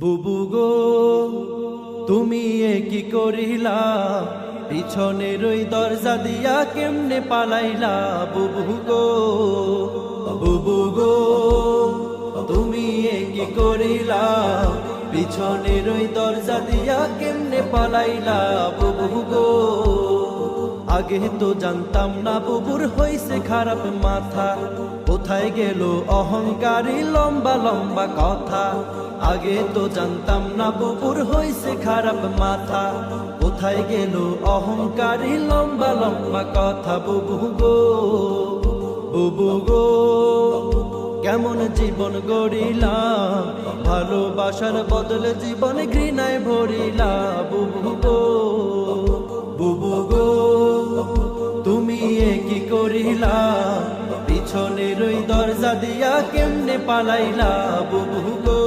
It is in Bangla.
বুবু গো তুমি এ কি করিলা, পিছনের ওই দরজা দিয়া কেমনে পালাইলা। বুবু গো বুবু গো তুমি এ কি করিলা, পিছনের ওই দরজা দিয়া কেমনে পালাইলা। বুবু গো আগে তো জানতাম না বুবুর হইছে খারাপ মাথা, কোথায় গেল অহংকারী লম্বা লম্বা কথা। আগে তো জানতাম না বুবুর হইছে খারাপ মাথা, কোথায় গেল অহংকারী লম্বা লম্বা কথা। বুবু গো বুবু গো কেমন জীবন গড়িলা, ভালোবাসার বদলে জীবন ঘৃণায় ভরিলা। বুবু গো বুবু গো তুমি এ কি করিলা, পিছনের ওই দরজা দিয়া কেমনে পালাইলা। বুবু গো